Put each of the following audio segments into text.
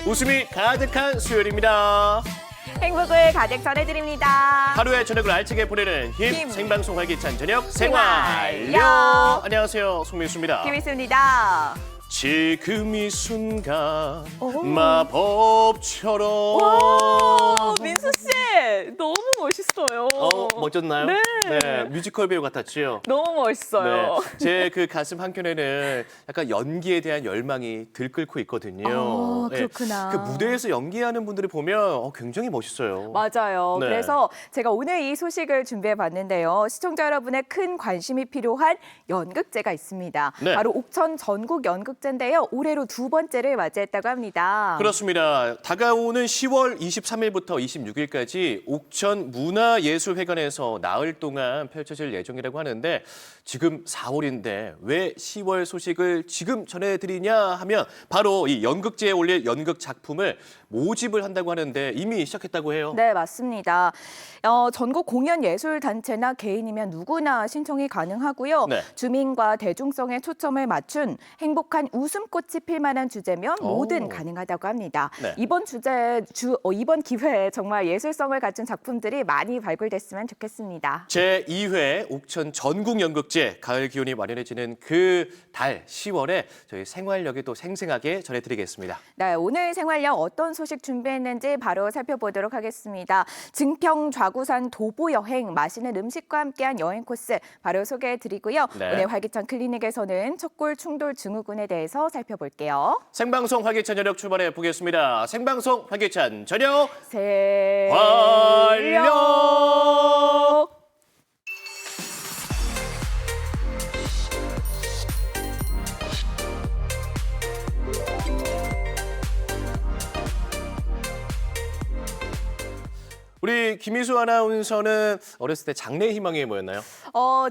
웃음이 가득한 수요일입니다. 행복을 가득 전해드립니다. 하루의 저녁을 알차게 보내는 힘 생방송 활기찬 저녁 생활요. 생활요. 안녕하세요, 송민수입니다. 김희수입니다. 지금 이 순간 오. 마법처럼. 오, 민수 씨 너무 멋있어요. 멋졌나요? 네. 뮤지컬 배우 같았지요. 너무 멋있어요. 제 그 가슴 한켠에는 약간 연기에 대한 열망이 들끓고 있거든요. 그렇구나. 그 무대에서 연기하는 분들을 보면 굉장히 멋있어요. 맞아요. 네. 그래서 제가 오늘 이 소식을 준비해 봤는데요. 시청자 여러분의 큰 관심이 필요한 연극제가 있습니다. 네. 바로 옥천 전국 연극제인데요. 올해로 두 번째를 맞이했다고 합니다. 그렇습니다. 다가오는 10월 23일부터 26일까지 옥천 문화예술회관에서 나흘 동안 펼쳐질 예정이라고 하는데 지금 4월인데 왜 10월 소식을 지금 전해드리냐 하면 바로 이 연극제에 올릴 연극 작품을 모집을 한다고 하는데 이미 시작했다고 해요. 네, 맞습니다. 전국 공연예술단체나 개인이면 누구나 신청이 가능하고요. 네. 주민과 대중성에 초점을 맞춘 행복한 웃음꽃이 필 만한 주제면 뭐든 가능하다고 합니다. 네. 이번 기회에 정말 예술성을 갖춘 작품들이 많이 발굴됐으면 좋겠습니다. 제2회 옥천 전국연극제 가을 기온이 마련해지는 그 달 10월에 저희 생활력에 또 생생하게 전해드리겠습니다. 네, 오늘 생활력 어떤 소식 준비했는지 바로 살펴보도록 하겠습니다. 증평 좌구산 도보 여행, 맛있는 음식과 함께한 여행 코스 바로 소개해드리고요. 네. 오늘 활기찬 클리닉에서는 척골 충돌 증후군에 대해서 살펴볼게요. 생방송 활기찬 저녁 출발해 보겠습니다. 생방송 활기찬 저녁 활력! 우리 김희수 아나운서는 어렸을 때 장래 희망이 뭐였나요?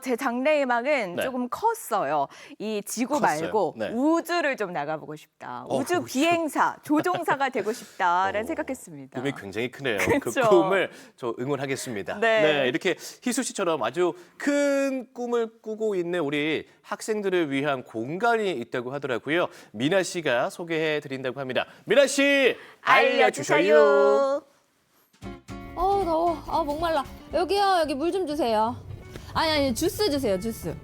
제 장래 희망은 네. 조금 컸어요. 이 지구 컸어요. 말고 네. 우주를 좀 나가보고 싶다. 우주 우주. 비행사, 조종사가 되고 싶다라는 생각했습니다. 꿈이 굉장히 크네요. 그 그쵸? 꿈을 저 응원하겠습니다. 네. 이렇게 희수 씨처럼 아주 큰 꿈을 꾸고 있는 우리 학생들을 위한 공간이 있다고 하더라고요. 미나 씨가 소개해 드린다고 합니다. 미나 씨 알려주셔요. 더워. 목말라. 여기요, 여기 물 좀 주세요. 아니, 주스 주세요, 주스.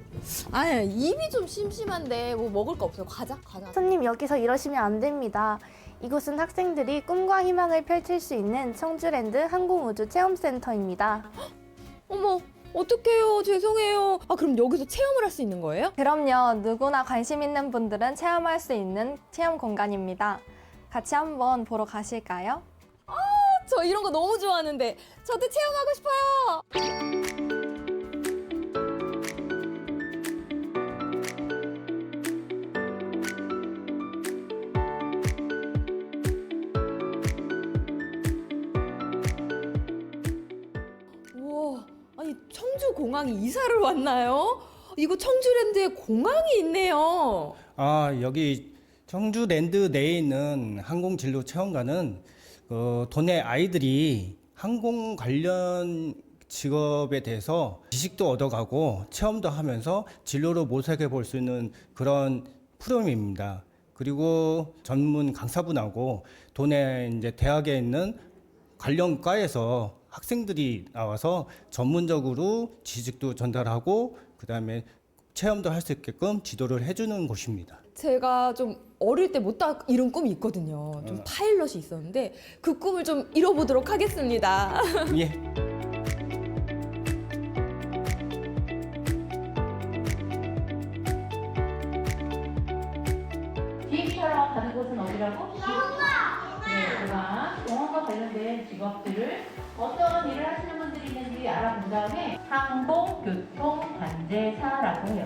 아니, 입이 좀 심심한데 뭐 먹을 거 없어요? 과자? 손님 여기서 이러시면 안 됩니다. 이곳은 학생들이 꿈과 희망을 펼칠 수 있는 청주랜드 항공우주체험센터입니다. 어머, 어떡해요. 죄송해요. 그럼 여기서 체험을 할 수 있는 거예요? 그럼요. 누구나 관심 있는 분들은 체험할 수 있는 체험 공간입니다. 같이 한번 보러 가실까요? 저 이런 거 너무 좋아하는데 저도 체험하고 싶어요. 우와, 아니 청주 공항에 이사를 왔나요? 이거 청주랜드에 공항이 있네요. 여기 청주랜드 내에 있는 항공진로 체험관은 도내 아이들이 항공 관련 직업에 대해서 지식도 얻어가고 체험도 하면서 진로를 모색해 볼 수 있는 그런 프로그램입니다. 그리고 전문 강사분하고 도내 이제 대학에 있는 관련 과에서 학생들이 나와서 전문적으로 지식도 전달하고 그다음에 체험도 할 수 있게끔 지도를 해주는 곳입니다. 제가 좀 어릴 때 못다 이룬 꿈이 있거든요. 좀 파일럿이 있었는데 그 꿈을 좀 이뤄보도록 하겠습니다. 예. 비행처럼 가는 곳은 어디라고? 네, 공항과 관련된 직업들을 어떤 일을 하시는 분들이 있는지 알아본 다음에 항공교통관제사라고 해요.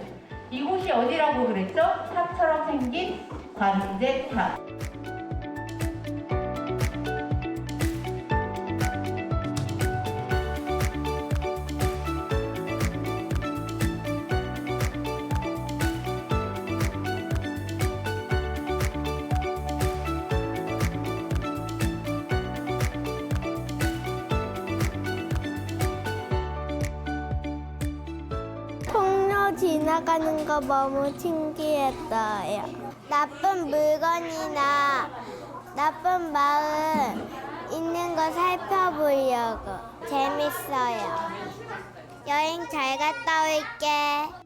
이곳이 어디라고 그랬죠? 사처럼 생긴 관제사. 통로 지나가는 거 너무 신기했어요. 나쁜 물건이나 나쁜 마음 있는 거 살펴보려고. 재밌어요. 여행 잘 갔다 올게.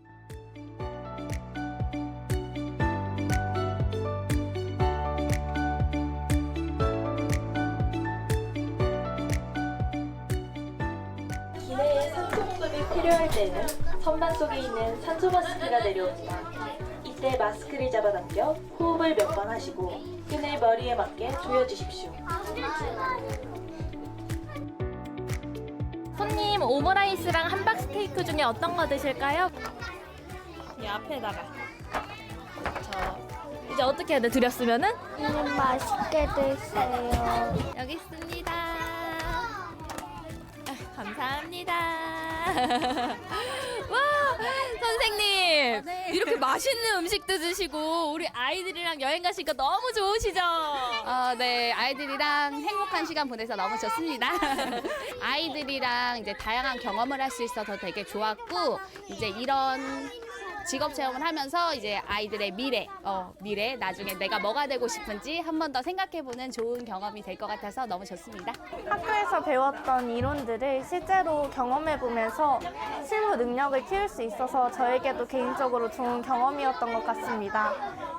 기내에 산소 공급이 필요할 때는 선반 속에 있는 산소 마스크가 내려옵니다. 이때 마스크를 잡아당겨 호흡을 몇 번 하시고 끈을 머리에 맞게 조여주십시오. 손님, 오므라이스랑 함박스테이크 중에 어떤 거 드실까요? 이 앞에다가 이제 어떻게 해야 돼? 드렸으면은? 맛있게 드세요. 여기 있습니다. 감사합니다. 와, 선생님, 이렇게 맛있는 음식도 드시고 우리 아이들이랑 여행 가시니까 너무 좋으시죠? 네, 아이들이랑 행복한 시간 보내서 너무 좋습니다. 아이들이랑 이제 다양한 경험을 할 수 있어서 되게 좋았고, 이제 이런 직업 체험을 하면서 이제 아이들의 미래, 나중에 내가 뭐가 되고 싶은지 한 번 더 생각해보는 좋은 경험이 될 것 같아서 너무 좋습니다. 학교에서 배웠던 이론들을 실제로 경험해보면서 실무 능력을 키울 수 있어서 저에게도 개인적으로 좋은 경험이었던 것 같습니다.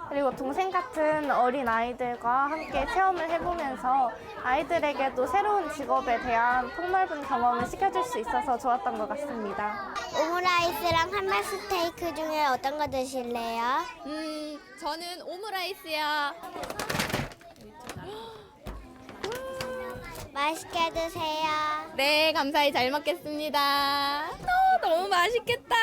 그리고 동생 같은 어린 아이들과 함께 체험을 해보면서 아이들에게도 새로운 직업에 대한 폭넓은 경험을 시켜줄 수 있어서 좋았던 것 같습니다. 오므라이스랑 함박스테이크 중에 어떤 거 드실래요? 저는 오므라이스요. 맛있게 드세요. 네, 감사히 잘 먹겠습니다. 너무 맛있겠다.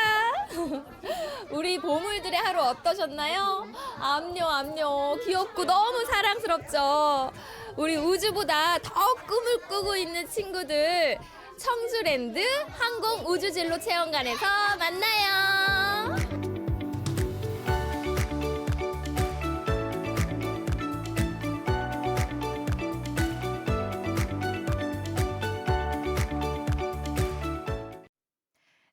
우리 보물들의 하루 어떠셨나요? 압뇨, 귀엽고 너무 사랑스럽죠? 우리 우주보다 더 꿈을 꾸고 있는 친구들, 청주랜드 항공우주진로 체험관에서 만나요.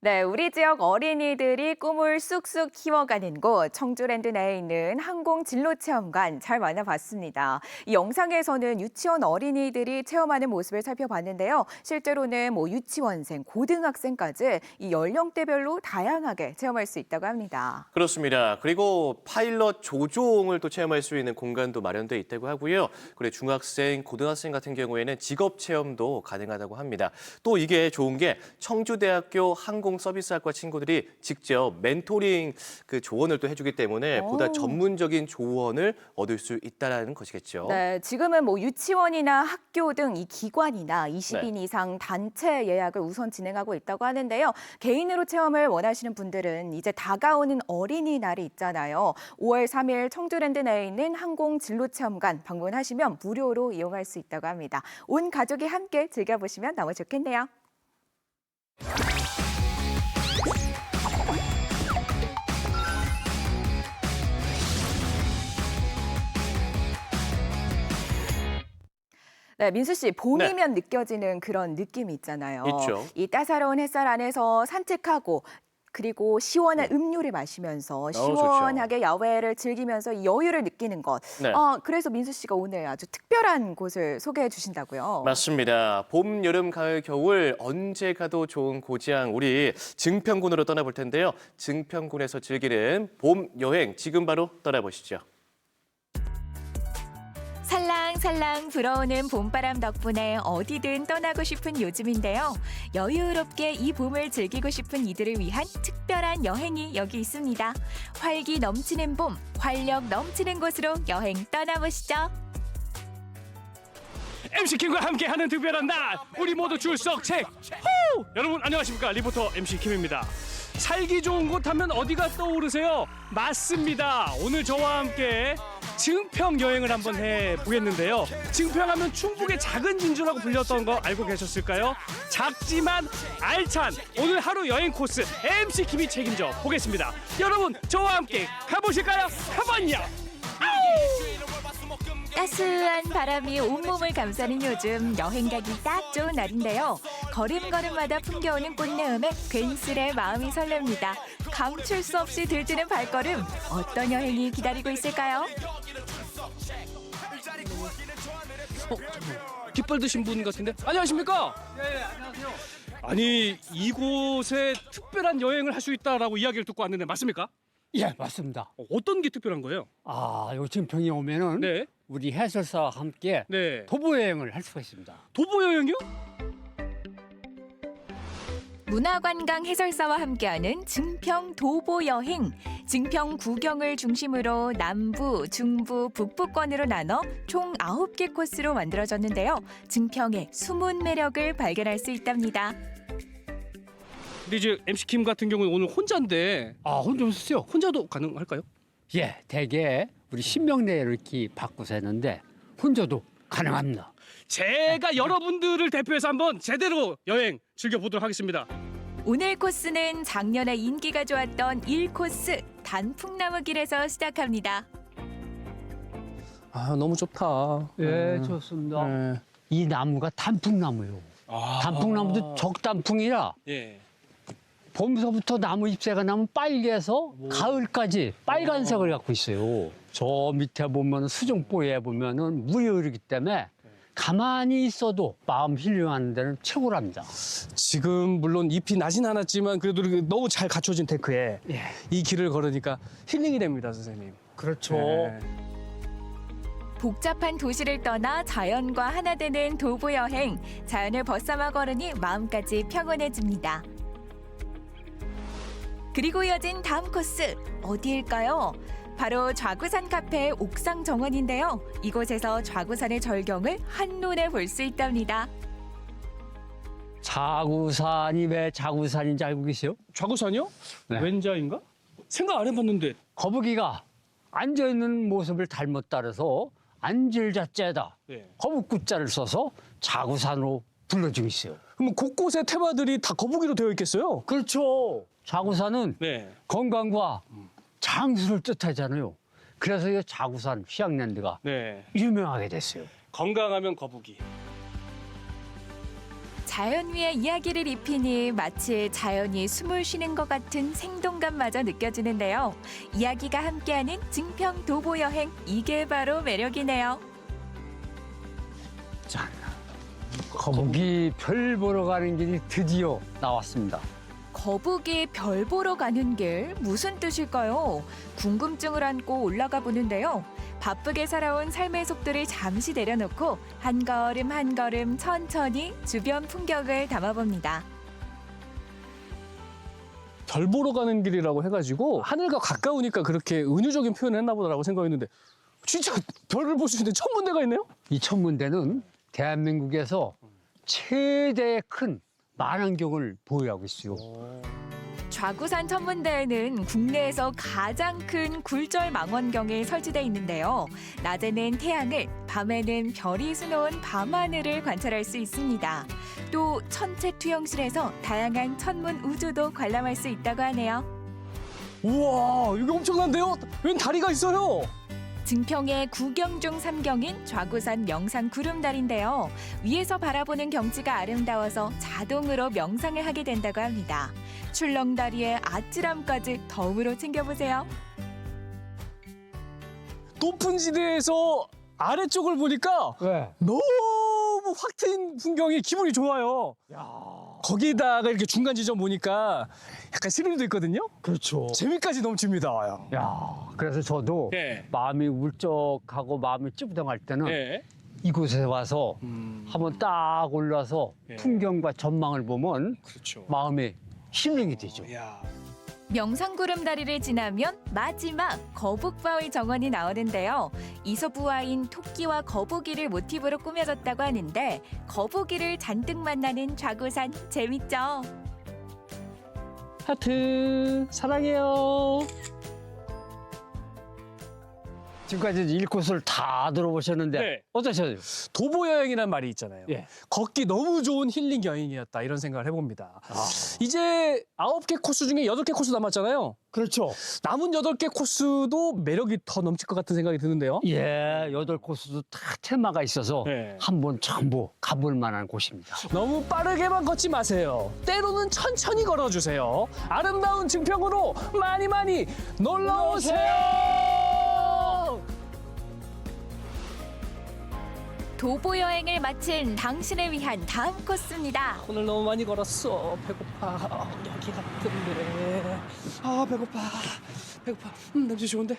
네, 우리 지역 어린이들이 꿈을 쑥쑥 키워가는 곳 청주랜드 내에 있는 항공진로체험관 잘 만나봤습니다. 이 영상에서는 유치원 어린이들이 체험하는 모습을 살펴봤는데요. 실제로는 유치원생, 고등학생까지 이 연령대별로 다양하게 체험할 수 있다고 합니다. 그렇습니다. 그리고 파일럿 조종을 또 체험할 수 있는 공간도 마련돼 있다고 하고요. 그리고 중학생, 고등학생 같은 경우에는 직업 체험도 가능하다고 합니다. 또 이게 좋은 게 청주대학교 항공서비스학과 친구들이 직접 멘토링 그 조언을 또 해주기 때문에 보다 전문적인 조언을 얻을 수 있다는 것이겠죠. 네, 지금은 유치원이나 학교 등 이 기관이나 20인 네. 이상 단체 예약을 우선 진행하고 있다고 하는데요. 개인으로 체험을 원하시는 분들은 이제 다가오는 어린이날이 있잖아요. 5월 3일 청주랜드 내에 있는 항공진로체험관 방문하시면 무료로 이용할 수 있다고 합니다. 온 가족이 함께 즐겨보시면 너무 좋겠네요. 네, 민수 씨, 봄이면 느껴지는 그런 느낌이 있잖아요. 있죠. 이 따사로운 햇살 안에서 산책하고 그리고 시원한 음료를 마시면서 시원하게 야외를 즐기면서 이 여유를 느끼는 것. 네. 그래서 민수 씨가 오늘 아주 특별한 곳을 소개해 주신다고요. 맞습니다. 봄, 여름, 가을, 겨울 언제 가도 좋은 고장 우리 증평군으로 떠나볼 텐데요. 증평군에서 즐기는 봄 여행 지금 바로 떠나보시죠. 살랑살랑 불어오는 봄바람 덕분에 어디든 떠나고 싶은 요즘인데요. 여유롭게 이 봄을 즐기고 싶은 이들을 위한 특별한 여행이 여기 있습니다. 활기 넘치는 봄, 활력 넘치는 곳으로 여행 떠나보시죠. MC 킴과 함께하는 특별한 날, 우리 모두 출석체. 여러분 안녕하십니까? 리포터 MC 킴입니다. 살기 좋은 곳 하면 어디가 떠오르세요? 맞습니다. 오늘 저와 함께 증평 여행을 한번 해보겠는데요. 증평하면 충북의 작은 진주라고 불렸던 거 알고 계셨을까요? 작지만 알찬 오늘 하루 여행 코스 MC 킴이 책임져 보겠습니다. 여러분 저와 함께 가보실까요? 가만요. 따스한 바람이 온몸을 감싸는 요즘 여행 가기 딱 좋은 날인데요. 걸음걸음마다 풍겨오는 꽃내음에 괜스레 마음이 설렙니다. 감출 수 없이 들뜨는 발걸음, 어떤 여행이 기다리고 있을까요? 깃발 드신 분 같은데 안녕하십니까? 네, 안녕하세요. 아니 이곳에 특별한 여행을 할 수 있다라고 이야기를 듣고 왔는데 맞습니까? 예, 맞습니다. 어떤 게 특별한 거예요? 요 증평에 오면은 네. 우리 해설사와 함께 네. 도보 여행을 할 수가 있습니다. 도보 여행이요? 문화관광 해설사와 함께하는 증평 도보 여행. 증평 구경을 중심으로 남부, 중부, 북부권으로 나눠 총 9개 코스로 만들어졌는데요. 증평의 숨은 매력을 발견할 수 있답니다. 근데 이제 MC 김 같은 경우는 오늘 혼자인데 혼자 오셨어요? 혼자도 가능할까요? 예, 대개 우리 10명 내를 이렇게 바꾸서 했는데 혼자도 가능합니다. 제가 여러분들을 대표해서 한번 제대로 여행 즐겨보도록 하겠습니다. 오늘 코스는 작년에 인기가 좋았던 1코스 단풍나무 길에서 시작합니다. 아 너무 좋다. 예, 좋습니다. 네. 이 나무가 단풍나무요. 단풍나무도 적단풍이라 예. 봄서부터 나무 잎새가 나면 빨개서 가을까지 빨간색을 갖고 있어요. 저 밑에 보면 수중보에 보면은 물이 흐르기 때문에 가만히 있어도 마음 힐링하는 데는 최고랍니다. 지금 물론 잎이 나진 않았지만 그래도 이렇게 너무 잘 갖춰진 데크에 예. 이 길을 걸으니까 힐링이 됩니다, 선생님. 그렇죠. 네. 복잡한 도시를 떠나 자연과 하나 되는 도보 여행. 자연을 벗삼아 걸으니 마음까지 평온해집니다. 그리고 이어진 다음 코스 어디일까요? 바로 좌구산 카페의 옥상 정원인데요. 이곳에서 좌구산의 절경을 한눈에 볼 수 있답니다. 자구산이 왜 자구산인지 알고 계세요? 좌구산이요? 네. 왼자인가? 생각 안 해봤는데. 거북이가 앉아있는 모습을 닮았 따라서 앉을자째다. 네. 거북구자를 써서 자구산으로 불러주고 있어요. 그럼 곳곳에 테마들이 다 거북이로 되어 있겠어요? 그렇죠. 자구산은 네. 건강과 장수를 뜻하잖아요. 그래서 이 자구산 휴양랜드가 네. 유명하게 됐어요. 건강하면 거북이. 자연 위에 이야기를 입히니 마치 자연이 숨을 쉬는 것 같은 생동감마저 느껴지는데요. 이야기가 함께하는 증평 도보 여행, 이게 바로 매력이네요. 자, 거북이 별 보러 가는 길이 드디어 나왔습니다. 거북이 별 보러 가는 길 무슨 뜻일까요? 궁금증을 안고 올라가 보는데요. 바쁘게 살아온 삶의 속도를 잠시 내려놓고 한 걸음 한 걸음 천천히 주변 풍경을 담아봅니다. 별 보러 가는 길이라고 해가지고 하늘과 가까우니까 그렇게 은유적인 표현을 했나 보다라고 생각했는데 진짜 별을 볼 수 있는 천문대가 있네요? 이 천문대는 대한민국에서 최대의 큰 만환경을 보유하고 있어요. 좌구산 천문대에는 국내에서 가장 큰 굴절 망원경이 설치돼 있는데요. 낮에는 태양을, 밤에는 별이 수놓은 밤하늘을 관찰할 수 있습니다. 또 천체 투영실에서 다양한 천문 우주도 관람할 수 있다고 하네요. 우와, 이게 엄청난데요? 웬 다리가 있어요? 증평의 구경 중 3경인 좌구산 명상 구름다리인데요. 위에서 바라보는 경치가 아름다워서 자동으로 명상을 하게 된다고 합니다. 출렁다리의 아찔함까지 덤으로 챙겨보세요. 높은 지대에서 아래쪽을 보니까 왜? 너무 확 트인 풍경이 기분이 좋아요. 거기다가 이렇게 중간 지점 보니까 약간 스릴도 있거든요. 그렇죠. 재미까지 넘칩니다. 야, 그래서 저도 네. 마음이 울적하고 마음이 찌뿌둥할 때는 네. 이곳에 와서 한번 딱 올라서 네. 풍경과 전망을 보면 그렇죠. 마음이 힐링이 되죠. 야. 명상구름다리를 지나면 마지막 거북바위 정원이 나오는데요. 이소부화인 토끼와 거북이를 모티브로 꾸며졌다고 하는데 거북이를 잔뜩 만나는 좌구산 재밌죠? 하트 사랑해요. 지금까지 1코스를 다 들어보셨는데 네. 어떠셨어요? 도보 여행이란 말이 있잖아요. 예. 걷기 너무 좋은 힐링 여행이었다 이런 생각을 해봅니다. 이제 9개 코스 중에 8개 코스 남았잖아요. 그렇죠. 남은 8개 코스도 매력이 더 넘칠 것 같은 생각이 드는데요. 예, 8코스도 다 테마가 있어서 네. 한번 전부 가볼 만한 곳입니다. 너무 빠르게만 걷지 마세요. 때로는 천천히 걸어주세요. 아름다운 증평으로 많이 놀러 오세요. 도보 여행을 마친 당신을 위한 다음 코스입니다. 오늘 너무 많이 걸었어. 배고파. 여기 같은데. 아, 배고파. 냄새 좋은데?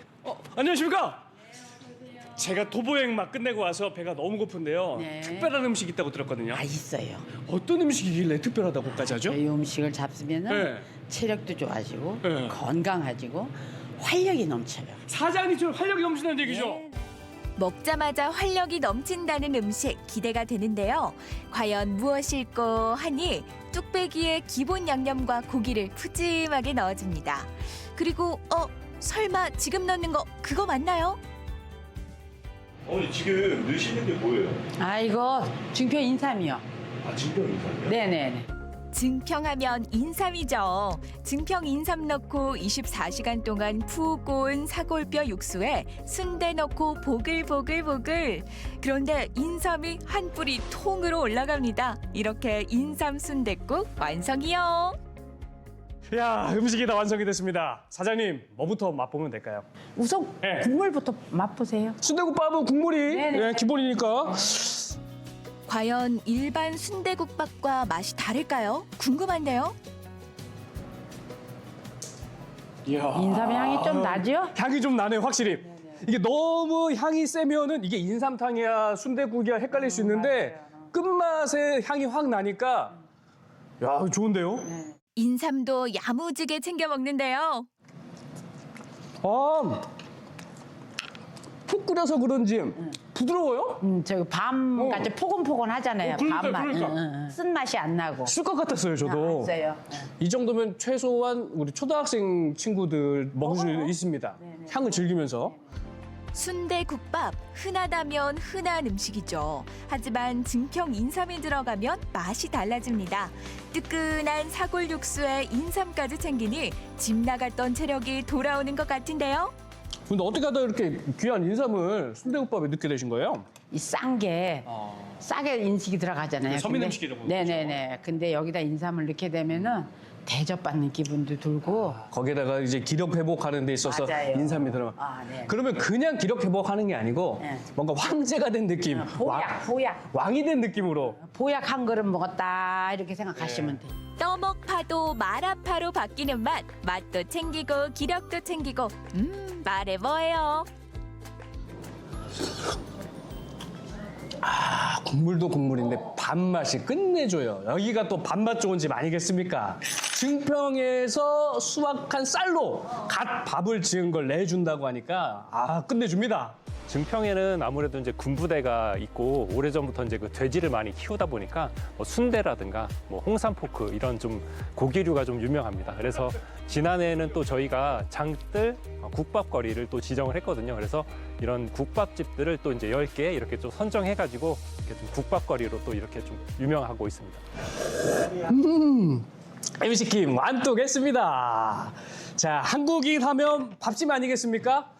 안녕하십니까? 제가 도보여행 막 끝내고 와서 배가 너무 고픈데요. 네. 특별한 음식 있다고 들었거든요. 있어요. 어떤 음식이길래 특별하다고까지 하죠? 이 음식을 잡수면은 네. 체력도 좋아지고 네. 건강해지고 활력이 넘쳐요. 사장님처럼 활력이 넘치는 얘기죠? 먹자마자 활력이 넘친다는 음식 기대가 되는데요. 과연 무엇일꼬 하니 뚝배기에 기본 양념과 고기를 푸짐하게 넣어줍니다. 그리고 설마 지금 넣는 거 그거 맞나요? 어머니 지금 넣으시는 게 뭐예요? 이거 증표 인삼이요. 아, 진평 인삼이요? 네네네. 증평하면 인삼이죠. 증평 인삼 넣고 24시간 동안 푹 고운 사골뼈 육수에 순대 넣고 보글보글보글. 그런데 인삼이 한 뿌리 통으로 올라갑니다. 이렇게 인삼 순댓국 완성이요. 야, 음식이 다 완성이 됐습니다. 사장님, 뭐부터 맛보면 될까요? 우선 네. 국물부터 맛보세요. 순대국밥은 국물이 네네. 기본이니까. 과연 일반 순대국밥과 맛이 다를까요? 궁금한데요. 이야. 인삼 향이 좀 나죠? 향이 좀 나네요, 확실히. 이게 너무 향이 세면은 이게 인삼탕이야 순대국이야 헷갈릴 수 있는데 끝맛에 향이 확 나니까 야, 좋은데요? 인삼도 야무지게 챙겨 먹는데요. 푹 끓여서 그런지 부드러워요? 저기 밤까지 포근포근 하잖아요. 그러니까, 밤만. 그러니까. 쓴맛이 안 나고. 쓸 것 같았어요, 저도. 있어요. 이 정도면 최소한 우리 초등학생 친구들 먹을 수 있습니다. 향을 즐기면서. 순대국밥, 흔하다면 흔한 음식이죠. 하지만 증평 인삼이 들어가면 맛이 달라집니다. 뜨끈한 사골 육수에 인삼까지 챙기니 집 나갔던 체력이 돌아오는 것 같은데요. 근데 어떻게 하다 이렇게 귀한 인삼을 순대국밥에 넣게 되신 거예요? 이 싼 게 싸게 인식이 들어가잖아요. 서민 근데- 음식이라고 네네네. 근데 여기다 인삼을 넣게 되면은 대접받는 기분도 들고. 거기에다가 이제 기력 회복하는 데 있어서 맞아요. 인삼이 들어가. 네. 그러면 그냥 기력 회복하는 게 아니고 네. 뭔가 황제가 된 느낌. 보약. 왕이 된 느낌으로. 보약 한 그릇 먹었다 이렇게 생각하시면 돼요. 떠먹파도 말아파로 바뀌는 맛. 맛도 챙기고 기력도 챙기고. 말해 뭐예요. 국물도 국물인데 밥맛이 끝내줘요. 여기가 또 밥맛 좋은 집 아니겠습니까? 증평에서 수확한 쌀로 갓 밥을 지은 걸 내준다고 하니까 끝내줍니다. 증평에는 아무래도 이제 군부대가 있고 오래전부터 이제 그 돼지를 많이 키우다 보니까 뭐 순대라든가 뭐 홍삼 포크 이런 좀 고기류가 좀 유명합니다. 그래서 지난해에는 또 저희가 장뜰 국밥거리를 또 지정을 했거든요. 그래서 이런 국밥집들을 또 이제 10개 이렇게 좀 선정해가지고 이렇게 좀 국밥거리로 또 이렇게 좀 유명하고 있습니다. MC킴 완뚝했습니다. 자, 한국인 하면 밥집 아니겠습니까?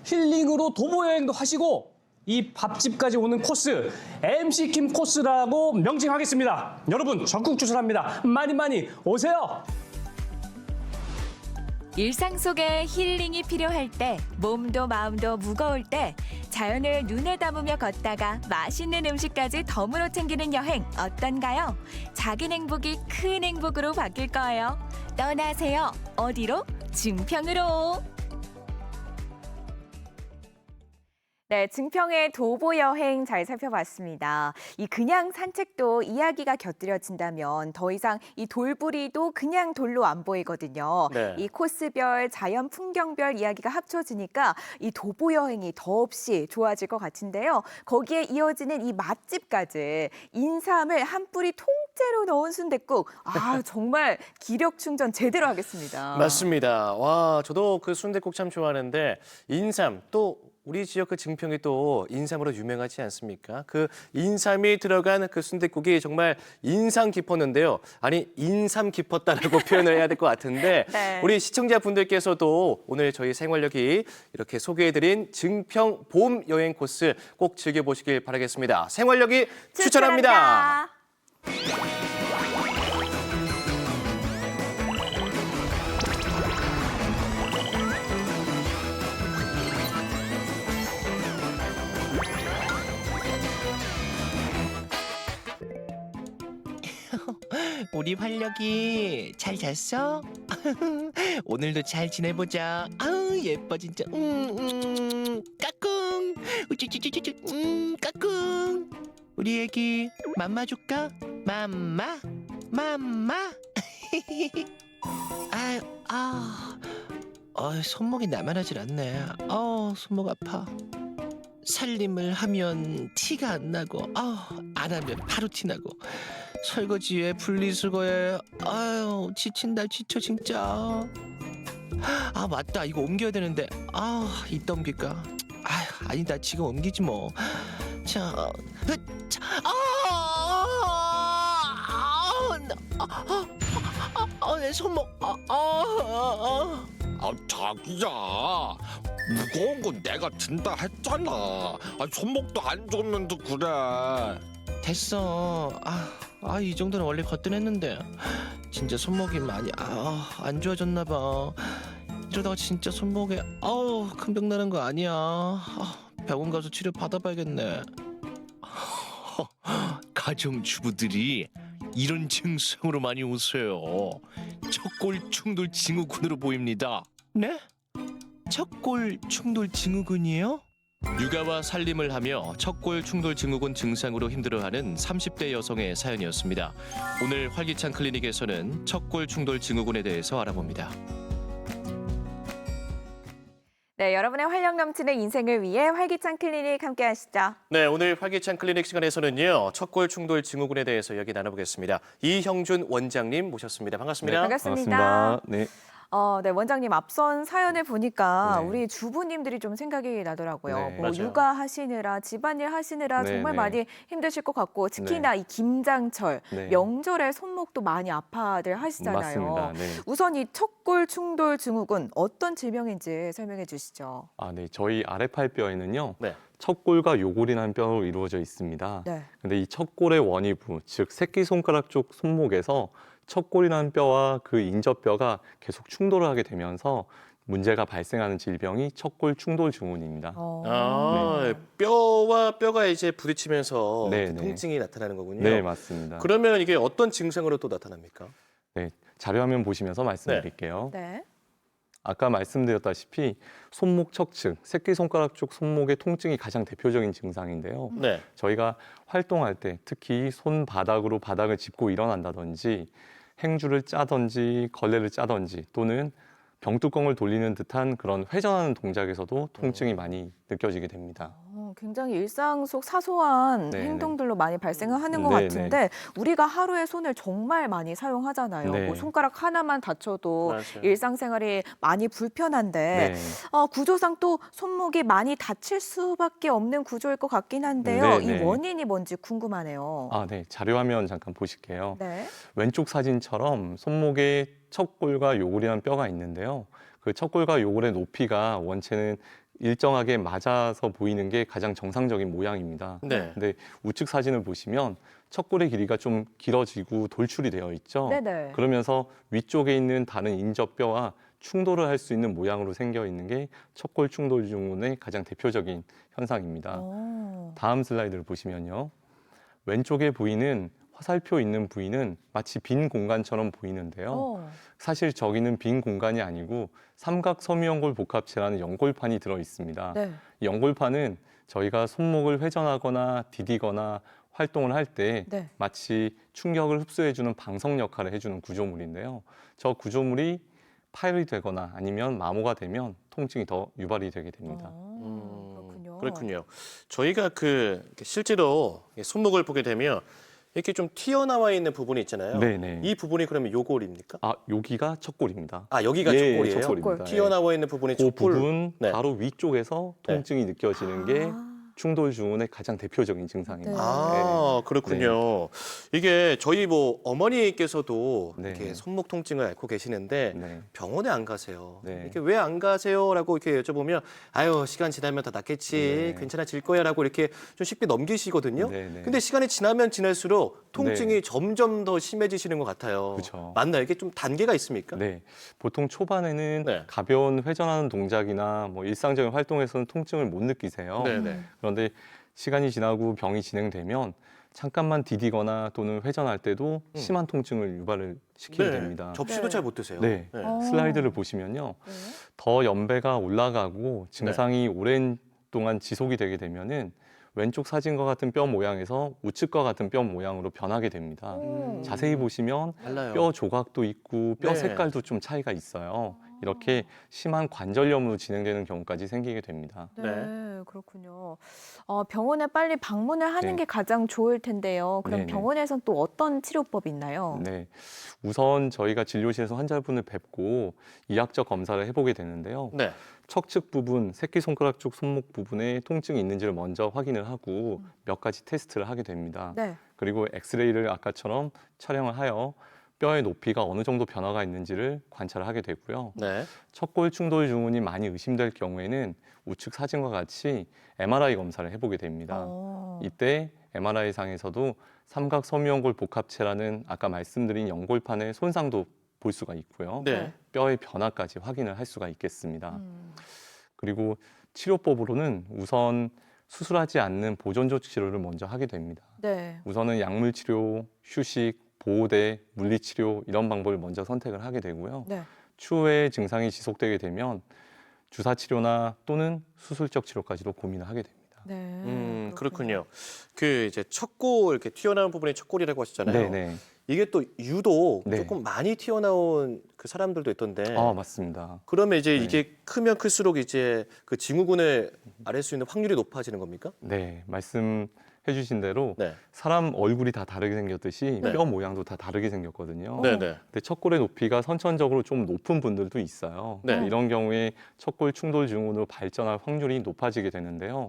힐링으로 도보 여행도 하시고 이 밥집까지 오는 코스 MC킴 코스라고 명칭하겠습니다. 여러분 적극 추천합니다. 많이 오세요. 일상 속에 힐링이 필요할 때, 몸도 마음도 무거울 때 자연을 눈에 담으며 걷다가 맛있는 음식까지 덤으로 챙기는 여행 어떤가요? 작은 행복이 큰 행복으로 바뀔 거예요. 떠나세요. 어디로? 증평으로. 네, 증평의 도보 여행 잘 살펴봤습니다. 이 그냥 산책도 이야기가 곁들여진다면 더 이상 이 돌부리도 그냥 돌로 안 보이거든요. 네. 이 코스별, 자연 풍경별 이야기가 합쳐지니까 이 도보 여행이 더없이 좋아질 것 같은데요. 거기에 이어지는 이 맛집까지 인삼을 한 뿌리 통째로 넣은 순댓국. 정말 기력 충전 제대로 하겠습니다. 맞습니다. 와, 저도 그 순댓국 참 좋아하는데 인삼 또 우리 지역 그 증평이 또 인삼으로 유명하지 않습니까? 그 인삼이 들어간 그 순댓국이 정말 인상 깊었는데요. 아니, 인삼 깊었다라고 표현을 해야 될 것 같은데 네. 우리 시청자분들께서도 오늘 저희 생활력이 이렇게 소개해드린 증평 봄 여행 코스 꼭 즐겨보시길 바라겠습니다. 생활력이 추천합니다. 우리 활력이 잘 잤어? 오늘도 잘 지내보자. 아우 예뻐 진짜. 까꿍. 우쭈쭈쭈쭈. 까꿍. 우리 애기 맘마 줄까? 맘마. 손목이 나만하질 않네. 손목 아파. 살림을 하면 티가 안 나고, 안 하면 바로 티 나고, 설거지에 분리수거에, 지친다 지쳐 진짜. 맞다, 이거 옮겨야 되는데, 이따 옮길까? 아니다, 지금 옮기지 뭐. 자, 내 손목. 자기야, 무거운 건 내가 든다 했잖아. 손목도 안 좋으면서 그래. 됐어. 이 정도는 원래 거뜬했는데 진짜 손목이 많이 안 좋아졌나 봐. 이러다가 진짜 손목에 큰 병 나는 거 아니야. 병원 가서 치료 받아봐야겠네. 가정주부들이 이런 증상으로 많이 오세요. 척골 충돌 증후군으로 보입니다. 네? 척골 충돌 증후군이요? 육아와 살림을 하며 척골 충돌 증후군 증상으로 힘들어하는 30대 여성의 사연이었습니다. 오늘 활기찬 클리닉에서는 척골 충돌 증후군에 대해서 알아봅니다. 네, 여러분의 활력 넘치는 인생을 위해 활기찬 클리닉 함께 하시죠. 네, 오늘 활기찬 클리닉 시간에서는요. 척골 충돌 증후군에 대해서 이야기 나눠보겠습니다. 이형준 원장님 모셨습니다. 반갑습니다. 반갑습니다. 네. 네, 원장님 앞선 사연을 보니까 네. 우리 주부님들이 좀 생각이 나더라고요. 네. 뭐 맞아요. 육아하시느라 집안일 하시느라 네, 정말 네. 많이 힘드실 것 같고 특히나 이 김장철, 네. 명절에 손목도 많이 아파들 하시잖아요. 맞습니다. 네. 우선 이 척골 충돌 증후군 어떤 질병인지 설명해 주시죠. 네. 저희 아래팔뼈에는요. 네. 척골과 요골이라는 뼈로 이루어져 있습니다. 네. 근데 이 척골의 원위부, 즉 새끼손가락 쪽 손목에서 척골이라는 뼈와 그 인접뼈가 계속 충돌을 하게 되면서 문제가 발생하는 질병이 척골 충돌 증후군입니다. 뼈와 뼈가 이제 부딪히면서 네, 네. 통증이 나타나는 거군요. 네, 맞습니다. 그러면 이게 어떤 증상으로 또 나타납니까? 네, 자료화면 보시면서 말씀드릴게요. 네. 아까 말씀드렸다시피 손목 척측, 새끼손가락 쪽 손목의 통증이 가장 대표적인 증상인데요. 네. 저희가 활동할 때 특히 손바닥으로 바닥을 짚고 일어난다든지 행주를 짜든지 걸레를 짜든지 또는 병뚜껑을 돌리는 듯한 그런 회전하는 동작에서도 통증이 많이 느껴지게 됩니다. 굉장히 일상 속 사소한 네, 행동들로 많이 발생하는 것 네, 같은데 우리가 하루에 손을 정말 많이 사용하잖아요. 네. 뭐 손가락 하나만 다쳐도 맞아요. 일상생활이 많이 불편한데 네. 구조상 또 손목이 많이 다칠 수밖에 없는 구조일 것 같긴 한데요. 네, 이 네. 원인이 뭔지 궁금하네요. 네. 자료화면 잠깐 보실게요. 네. 왼쪽 사진처럼 손목에 척골과 요골이라는 뼈가 있는데요. 그 척골과 요골의 높이가 원체는 일정하게 맞아서 보이는 게 가장 정상적인 모양입니다. 네. 근데 우측 사진을 보시면 척골의 길이가 좀 길어지고 돌출이 되어 있죠. 네네. 그러면서 위쪽에 있는 다른 인접뼈와 충돌을 할 수 있는 모양으로 생겨 있는 게 척골 충돌 증후군의 가장 대표적인 현상입니다. 다음 슬라이드를 보시면요. 왼쪽에 보이는 화살표 있는 부위는 마치 빈 공간처럼 보이는데요. 사실 저기는 빈 공간이 아니고 삼각섬유연골 복합체라는 연골판이 들어 있습니다. 네. 이 연골판은 저희가 손목을 회전하거나 디디거나 활동을 할 때 네. 마치 충격을 흡수해주는 방석 역할을 해주는 구조물인데요. 저 구조물이 파열이 되거나 아니면 마모가 되면 통증이 더 유발이 되게 됩니다. 그렇군요. 저희가 실제로 손목을 보게 되면 이렇게 좀 튀어나와 있는 부분이 있잖아요. 네네. 이 부분이 그러면 요골입니까? 여기가 척골입니다. 여기가 예, 척골이에요? 척골입니다. 튀어나와 있는 부분이 그 척골. 부분 네. 바로 위쪽에서 통증이 느껴지는 게 충돌 증후군의 가장 대표적인 증상입니다. 그렇군요. 이게 저희 어머니께서도 네. 이렇게 손목 통증을 앓고 계시는데 네. 병원에 안 가세요. 네. 이렇게 왜 안 가세요?라고 이렇게 여쭤보면 시간 지나면 다 낫겠지, 네. 괜찮아질 거야라고 이렇게 좀 쉽게 넘기시거든요. 네, 네. 근데 시간이 지나면 지날수록 통증이 네. 점점 더 심해지시는 것 같아요. 그렇죠. 맞나요? 이게 좀 단계가 있습니까? 네, 보통 초반에는 네. 가벼운 회전하는 동작이나 일상적인 활동에서는 통증을 못 느끼세요. 네, 네. 그런데 시간이 지나고 병이 진행되면 잠깐만 디디거나 또는 회전할 때도 심한 통증을 유발을 시키게 네. 됩니다. 접시도 잘 못 드세요. 네. 슬라이드를 보시면요. 더 연배가 올라가고 증상이 오랜 동안 지속이 되게 되면은 왼쪽 사진과 같은 뼈 모양에서 우측과 같은 뼈 모양으로 변하게 됩니다. 자세히 보시면 달라요. 뼈 조각도 있고 뼈 네. 색깔도 좀 차이가 있어요. 이렇게 심한 관절염으로 진행되는 경우까지 생기게 됩니다. 네, 그렇군요. 병원에 빨리 방문을 하는 네. 게 가장 좋을 텐데요. 그럼 네네. 병원에선 또 어떤 치료법이 있나요? 네, 우선 저희가 진료실에서 환자분을 뵙고 이학적 검사를 해보게 되는데요. 네. 척측 부분, 새끼손가락 쪽 손목 부분에 통증이 있는지를 먼저 확인을 하고 몇 가지 테스트를 하게 됩니다. 네. 그리고 엑스레이를 아까처럼 촬영을 하여 뼈의 높이가 어느 정도 변화가 있는지를 관찰을 하게 되고요. 네. 척골 충돌 증후군이 많이 의심될 경우에는 우측 사진과 같이 MRI 검사를 해보게 됩니다. 이때 MRI 상에서도 삼각 섬유연골 복합체라는 아까 말씀드린 연골판의 손상도 볼 수가 있고요. 네. 뼈의 변화까지 확인을 할 수가 있겠습니다. 그리고 치료법으로는 우선 수술하지 않는 보존조치 치료를 먼저 하게 됩니다. 네. 우선은 약물 치료, 휴식, 보호대, 물리치료 이런 방법을 먼저 선택을 하게 되고요. 네. 추후에 증상이 지속되게 되면 주사 치료나 또는 수술적 치료까지도 고민을 하게 됩니다. 네. 그렇군요. 그 이제 척골 이렇게 튀어나온 부분이 척골이라고 하셨잖아요. 네네. 이게 또 유독 네. 조금 많이 튀어나온 그 사람들도 있던데. 맞습니다. 그러면 이제 네. 이게 크면 클수록 이제 그 증후군을 앓을 수 있는 확률이 높아지는 겁니까? 네, 말씀해 주신 대로 네. 사람 얼굴이 다 다르게 생겼듯이 네. 뼈 모양도 다 다르게 생겼거든요. 네네. 근데 척골의 높이가 선천적으로 좀 높은 분들도 있어요. 네. 이런 경우에 척골 충돌 증후군으로 발전할 확률이 높아지게 되는데요.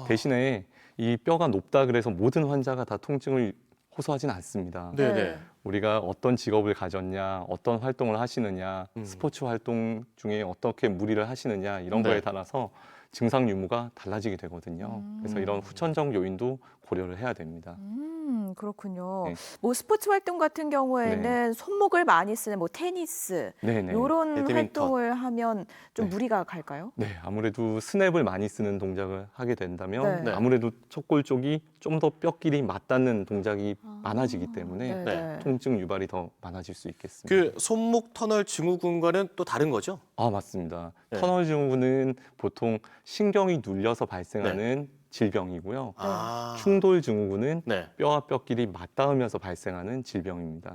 대신에 이 뼈가 높다 그래서 모든 환자가 다 통증을 호소하진 않습니다. 네네. 우리가 어떤 직업을 가졌냐, 어떤 활동을 하시느냐, 스포츠 활동 중에 어떻게 무리를 하시느냐 이런 네. 거에 따라서 증상 유무가 달라지게 되거든요. 그래서 이런 후천적 요인도 고려를 해야 됩니다. 그렇군요. 네. 뭐 스포츠 활동 같은 경우에는 손목을 많이 쓰는 뭐 테니스 네네. 이런 배드민턴. 활동을 하면 좀 네. 무리가 갈까요? 네, 아무래도 스냅을 많이 쓰는 동작을 하게 된다면 네. 아무래도 척골 쪽이 좀 더 뼈끼리 맞닿는 동작이 많아지기 때문에 네. 통증 유발이 더 많아질 수 있겠습니다. 그 손목 터널 증후군과는 또 다른 거죠? 맞습니다. 네. 터널 증후군은 보통 신경이 눌려서 발생하는 질병이고요. 아. 충돌 증후군은 네. 뼈와 뼈끼리 맞닿으면서 발생하는 질병입니다.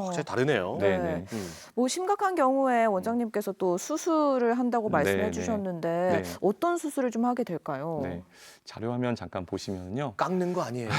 확실히 다르네요. 네. 네. 네. 뭐 심각한 경우에 원장님께서 또 수술을 한다고 말씀해 네, 주셨는데 네. 어떤 수술을 좀 하게 될까요? 네. 자료 화면 잠깐 보시면요. 깎는 거 아니에요?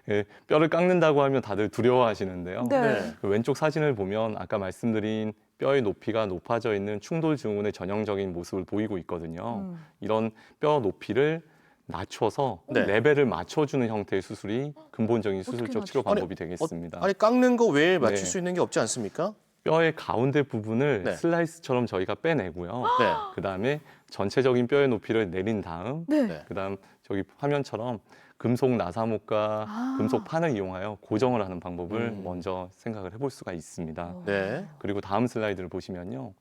예, 뼈를 깎는다고 하면 다들 두려워하시는데요. 네. 그 왼쪽 사진을 보면 아까 말씀드린 뼈의 높이가 높아져 있는 충돌 증후군의 전형적인 모습을 보이고 있거든요. 이런 뼈 높이를 낮춰서 네. 레벨을 맞춰주는 형태의 수술이 근본적인 수술적 치료 아니, 방법이 되겠습니다. 아니 깎는 거 외에 맞출 네. 수 있는 게 없지 않습니까? 뼈의 가운데 부분을 네. 슬라이스처럼 저희가 빼내고요. 네. 그다음에 전체적인 뼈의 높이를 내린 다음 네. 그다음 저기 화면처럼 금속 나사목과 금속 판을 이용하여 고정을 하는 방법을 먼저 생각을 해볼 수가 있습니다. 네. 그리고 다음 슬라이드를 보시면요.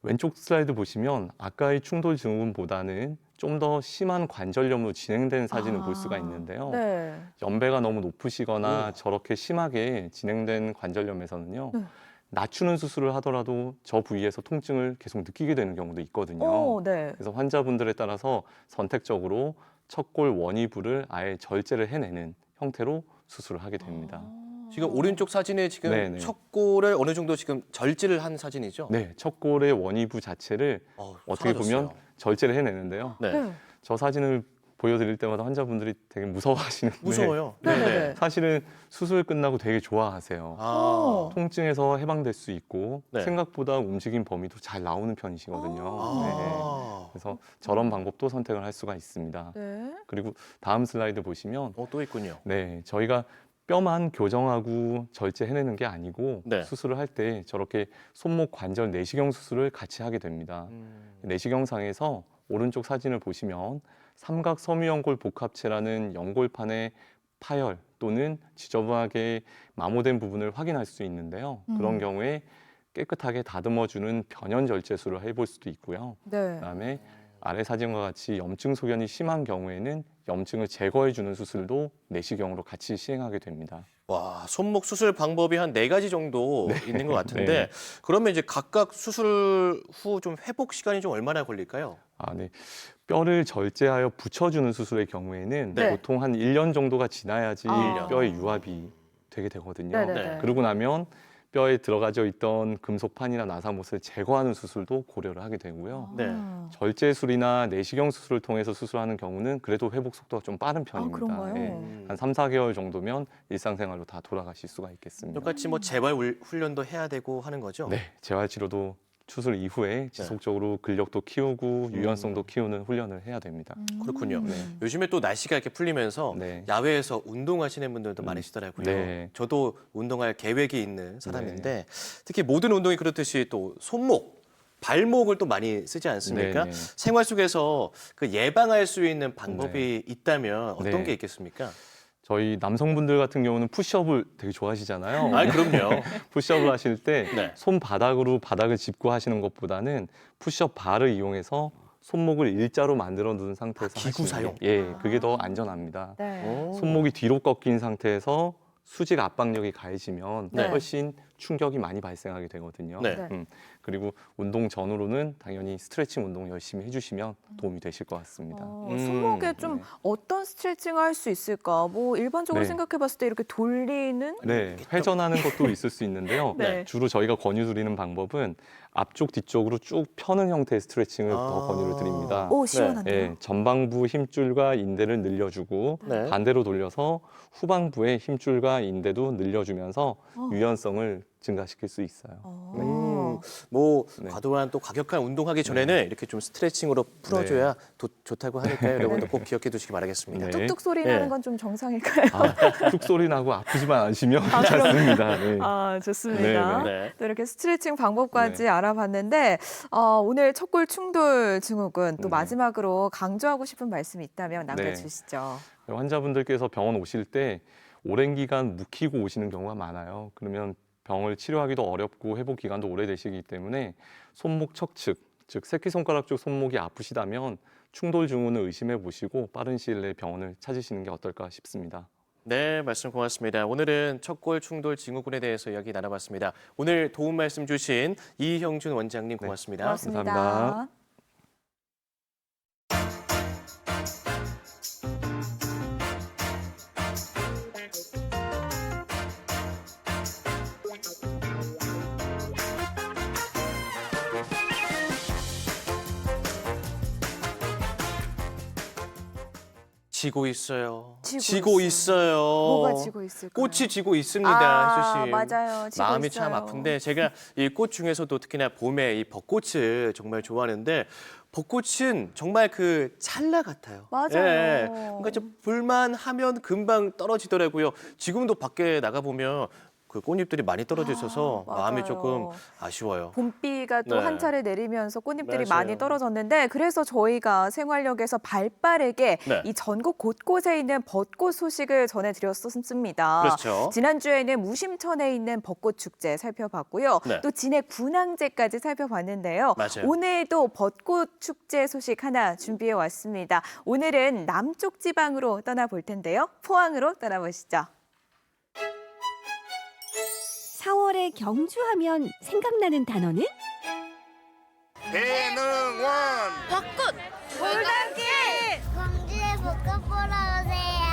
왼쪽 슬라이드 보시면 아까의 충돌 증후군보다는 좀 더 심한 관절염으로 진행된 사진을 볼 수가 있는데요. 네. 연배가 너무 높으시거나 저렇게 심하게 진행된 관절염에서는요. 네. 낮추는 수술을 하더라도 저 부위에서 통증을 계속 느끼게 되는 경우도 있거든요. 네. 그래서 환자분들에 따라서 선택적으로 척골 원위부를 아예 절제를 해내는 형태로 수술을 하게 됩니다. 지금 오른쪽 사진에 지금 네네. 척골을 어느 정도 지금 절제를 한 사진이죠? 네, 척골의 원위부 자체를 어떻게 사라졌어요. 보면 절제를 해내는데요. 네. 저 사진을 보여드릴 때마다 환자분들이 되게 무서워하시는데 무서워요. 네네. 사실은 수술 끝나고 되게 좋아하세요. 아. 통증에서 해방될 수 있고 네. 생각보다 움직임 범위도 잘 나오는 편이시거든요. 아. 그래서 저런 방법도 선택을 할 수가 있습니다. 네. 그리고 다음 슬라이드 보시면 또 있군요. 네, 저희가 뼈만 교정하고 절제해내는 게 아니고 네. 수술을 할 때 저렇게 손목 관절 내시경 수술을 같이 하게 됩니다. 내시경상에서 오른쪽 사진을 보시면 삼각 섬유연골 복합체라는 연골판의 파열 또는 지저분하게 마모된 부분을 확인할 수 있는데요. 그런 경우에 깨끗하게 다듬어주는 변연 절제술을 해볼 수도 있고요. 네. 그다음에 아래 사진과 같이 염증 소견이 심한 경우에는 염증을 제거해주는 수술도 내시경으로 같이 시행하게 됩니다. 와, 손목 수술 방법이 한 4가지 정도 있는 것 같은데 네. 그러면 이제 각각 수술 후 좀 회복 시간이 좀 얼마나 걸릴까요? 네. 뼈를 절제하여 붙여주는 수술의 경우에는 네. 보통 한 1년 정도가 지나야지 아. 뼈의 유합이 되게 되거든요. 네네네. 그러고 나면 뼈에 들어가져 있던 금속판이나 나사못을 제거하는 수술도 고려를 하게 되고요. 네. 절제술이나 내시경 수술을 통해서 수술하는 경우는 그래도 회복 속도가 좀 빠른 편입니다. 그런가요? 한 3, 4개월 정도면 일상생활로 다 돌아가실 수가 있겠습니다. 똑같이 뭐 재활 훈련도 해야 되고 하는 거죠? 네, 재활치료도 수술 이후에 지속적으로 근력도 키우고 유연성도 키우는 훈련을 해야 됩니다. 그렇군요. 네. 요즘에 또 날씨가 이렇게 풀리면서 야외에서 운동하시는 분들도 많으시더라고요. 네. 저도 운동할 계획이 있는 사람인데 특히 모든 운동이 그렇듯이 또 손목, 발목을 또 많이 쓰지 않습니까? 네, 네. 생활 속에서 그 예방할 수 있는 방법이 있다면 어떤 네. 게 있겠습니까? 저희 남성분들 같은 경우는 푸시업을 되게 좋아하시잖아요. 아, 그럼요. 푸시업을 하실 때 네. 손바닥으로 바닥을 짚고 하시는 것보다는 푸시업 바를 이용해서 손목을 일자로 만들어 두는 상태에서 기구 하시는 사용? 게, 예, 그게 더 안전합니다. 네. 손목이 뒤로 꺾인 상태에서 수직 압박력이 가해지면 네. 훨씬 충격이 많이 발생하게 되거든요. 네. 그리고 운동 전후로는 당연히 스트레칭 운동 열심히 해주시면 도움이 되실 것 같습니다. 손목에 좀 어떤 스트레칭을 할 수 있을까? 뭐 일반적으로 네. 생각해봤을 때 이렇게 돌리는? 네, 회전하는 것도 있을 수 있는데요. 네. 주로 저희가 권유드리는 방법은 앞쪽 뒤쪽으로 쭉 펴는 형태의 스트레칭을 더 권유를 드립니다. 오, 시원한데요? 네, 전방부 힘줄과 인대를 늘려주고 네. 반대로 돌려서 후방부의 힘줄과 인대도 늘려주면서 유연성을 증가시킬 수 있어요. 뭐 네. 과도한 또 과격한 운동하기 전에는 이렇게 좀 스트레칭으로 풀어줘야 좋다고 하니까요. 여러분들 꼭 기억해 두시기 바라겠습니다. 네. 뚝뚝 소리 네. 나는 건 좀 정상일까요? 뚝 소리 나고 아프지만 않으시면 그럼- 괜찮습니다. 네. 좋습니다. 네, 네. 또 이렇게 스트레칭 방법까지 알아봤는데 오늘 척골 충돌 증후군 또 마지막으로 강조하고 싶은 말씀이 있다면 남겨주시죠. 환자분들께서 병원 오실 때 오랜 기간 묵히고 오시는 경우가 많아요. 그러면 병을 치료하기도 어렵고 회복 기간도 오래되시기 때문에 손목 척측, 즉 새끼손가락 쪽 손목이 아프시다면 충돌 증후는 의심해 보시고 빠른 시일 내에 병원을 찾으시는 게 어떨까 싶습니다. 네, 말씀 고맙습니다. 오늘은 척골 충돌 증후군에 대해서 이야기 나눠봤습니다. 오늘 도움 말씀 주신 이형준 원장님 고맙습니다. 감사합니다. 지고 있어요. 지고 있어요. 뭐가 지고 있을까요? 꽃이 지고 있습니다, 혜수 씨. 맞아요. 지고 마음이 있어요. 참 아픈데 제가 이 꽃 중에서도 특히나 봄에 이 벚꽃을 정말 좋아하는데 벚꽃은 정말 그 찰나 같아요. 맞아요. 예. 그러니까 좀 불만하면 금방 떨어지더라고요. 지금도 밖에 나가 보면 그 꽃잎들이 많이 떨어져 있어서 마음이 맞아요. 조금 아쉬워요. 봄비가 또 네. 한 차례 내리면서 꽃잎들이 맞아요. 많이 떨어졌는데 그래서 저희가 생활역에서 발빠르게 네. 이 전국 곳곳에 있는 벚꽃 소식을 전해드렸었습니다. 그렇죠. 지난주에는 무심천에 있는 벚꽃 축제 살펴봤고요. 네. 또 진해 군항제까지 살펴봤는데요. 맞아요. 오늘도 벚꽃 축제 소식 하나 준비해 왔습니다. 오늘은 남쪽 지방으로 떠나볼 텐데요. 포항으로 떠나보시죠. 4월에 경주하면 생각나는 단어는? 배능원 벚꽃! 돌담길! 광주에 벚꽃 보러 오세요.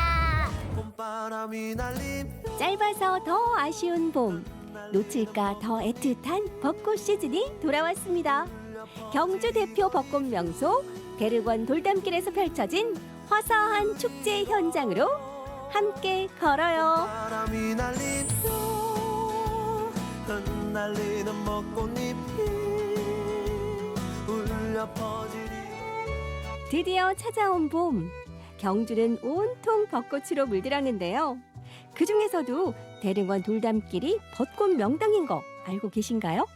짧아서 더 아쉬운 봄, 놓칠까 더 애틋한 벚꽃 시즌이 돌아왔습니다. 경주 대표 벚꽃 명소 대릉원 돌담길에서 펼쳐진 화사한 축제 현장으로 함께 걸어요. 흩날리는 벚꽃잎이 울려 퍼지니 드디어 찾아온 봄. 경주는 온통 벚꽃으로 물들었는데요. 그중에서도 대릉원 돌담길이 벚꽃 명당인 거 알고 계신가요?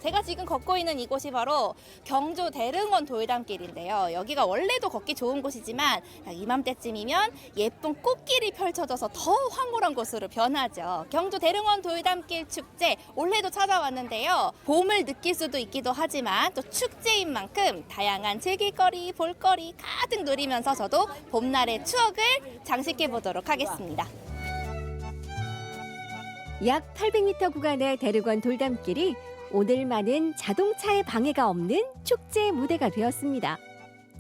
제가 지금 걷고 있는 이곳이 바로 경주 대릉원 돌담길인데요. 여기가 원래도 걷기 좋은 곳이지만 이맘때쯤이면 예쁜 꽃길이 펼쳐져서 더 황홀한 곳으로 변하죠. 경주 대릉원 돌담길 축제 올해도 찾아왔는데요. 봄을 느낄 수도 있기도 하지만 또 축제인 만큼 다양한 즐길거리, 볼거리 가득 누리면서 저도 봄날의 추억을 장식해 보도록 하겠습니다. 약 800m 구간의 대릉원 돌담길이 오늘만은 자동차의 방해가 없는 축제 무대가 되었습니다.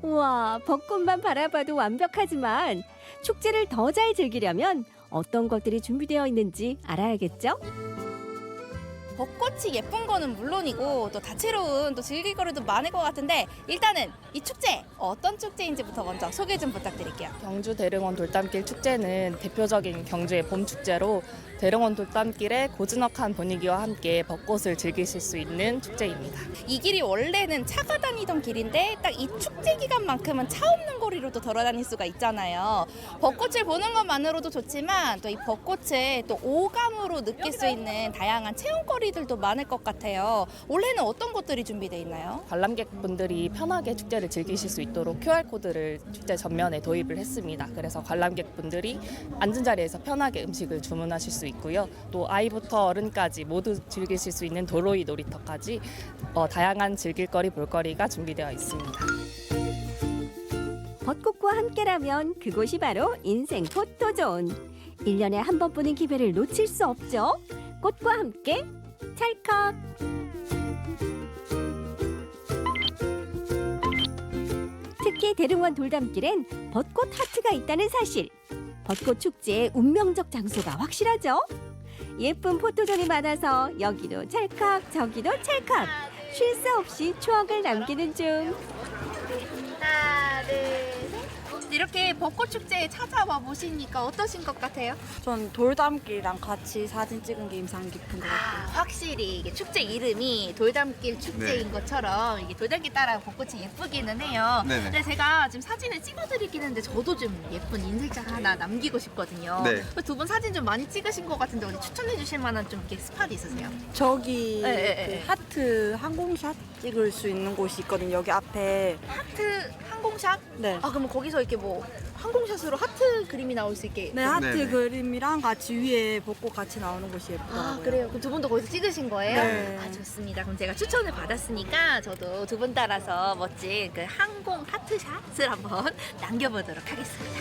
우와, 벚꽃만 바라봐도 완벽하지만 축제를 더 잘 즐기려면 어떤 것들이 준비되어 있는지 알아야겠죠? 벚꽃이 예쁜 거는 물론이고 또 다채로운 또 즐길거리도 많을 것 같은데 일단은 이 축제 어떤 축제인지부터 먼저 소개 좀 부탁드릴게요. 경주 대릉원 돌담길 축제는 대표적인 경주의 봄 축제로 대릉원 돌담길의 고즈넉한 분위기와 함께 벚꽃을 즐기실 수 있는 축제입니다. 이 길이 원래는 차가 다니던 길인데 딱 이 축제 기간만큼은 차 없는 거리로도 돌아다닐 수가 있잖아요. 벚꽃을 보는 것만으로도 좋지만 또 이 벚꽃을 또 오감으로 느낄 수 있는 다양한 체험거리들도 많을 것 같아요. 올해는 어떤 것들이 준비되어 있나요? 관람객분들이 편하게 축제를 즐기실 수 있도록 QR코드를 축제 전면에 도입을 했습니다. 그래서 관람객분들이 앉은 자리에서 편하게 음식을 주문하실 수 있고요. 또 아이부터 어른까지 모두 즐기실 수 있는 도로이 놀이터까지 다양한 즐길거리, 볼거리가 준비되어 있습니다. 벚꽃과 함께라면 그곳이 바로 인생 포토존. 1년에 한 번뿐인 기회를 놓칠 수 없죠. 꽃과 함께 찰칵. 특히 대릉원 돌담길엔 벚꽃 하트가 있다는 사실. 벚꽃 축제의 운명적 장소가 확실하죠. 예쁜 포토존이 많아서 여기도 찰칵 저기도 찰칵. 쉴 새 없이 추억을 남기는 중. 하나, 둘, 셋. 이렇게 벚꽃 축제에 찾아와 보시니까 어떠신 것 같아요? 전 돌담길이랑 같이 사진 찍은 게 인상 깊은 것 같아요. 확실히 이게 축제 이름이 돌담길 축제인 네. 것처럼 이게 돌담길 따라 벚꽃이 예쁘기는 해요. 네네. 근데 제가 지금 사진을 찍어드리긴 했는데 저도 좀 예쁜 인생샷 하나 남기고 싶거든요. 네. 두 분 사진 좀 많이 찍으신 것 같은데 어디 추천해 주실 만한 좀 이렇게 스팟 있으세요? 저기 네. 그 하트 항공샷 찍을 수 있는 곳이 있거든요. 여기 앞에. 하트 항공샷? 네. 아 그러면 거기서 이렇게 뭐 항공샷으로 하트 그림이 나올 수 있게? 네, 하트 그림이랑 같이 위에 벚꽃 같이 나오는 곳이 예쁘더라고요. 아 그래요? 그럼 두 분도 거기서 찍으신 거예요? 네. 아 좋습니다. 그럼 제가 추천을 받았으니까 저도 두 분 따라서 멋진 그 항공 하트샷을 한번 남겨보도록 하겠습니다.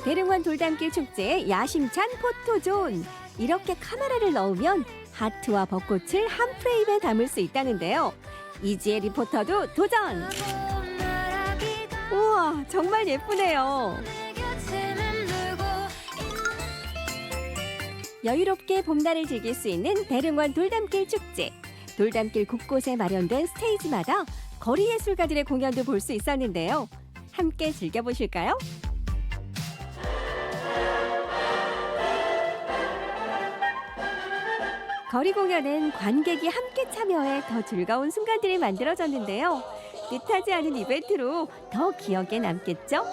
대릉원 돌담길 축제의 야심찬 포토존. 이렇게 카메라를 넣으면 하트와 벚꽃을 한 프레임에 담을 수 있다는데요. 이지혜 리포터도 도전! 우와, 정말 예쁘네요. 여유롭게 봄날을 즐길 수 있는 대릉원 돌담길 축제. 돌담길 곳곳에 마련된 스테이지마다 거리 예술가들의 공연도 볼 수 있었는데요. 함께 즐겨보실까요? 거리 공연은 관객이 함께 참여해 더 즐거운 순간들이 만들어졌는데요. 뜻하지 않은 이벤트로 더 기억에 남겠죠?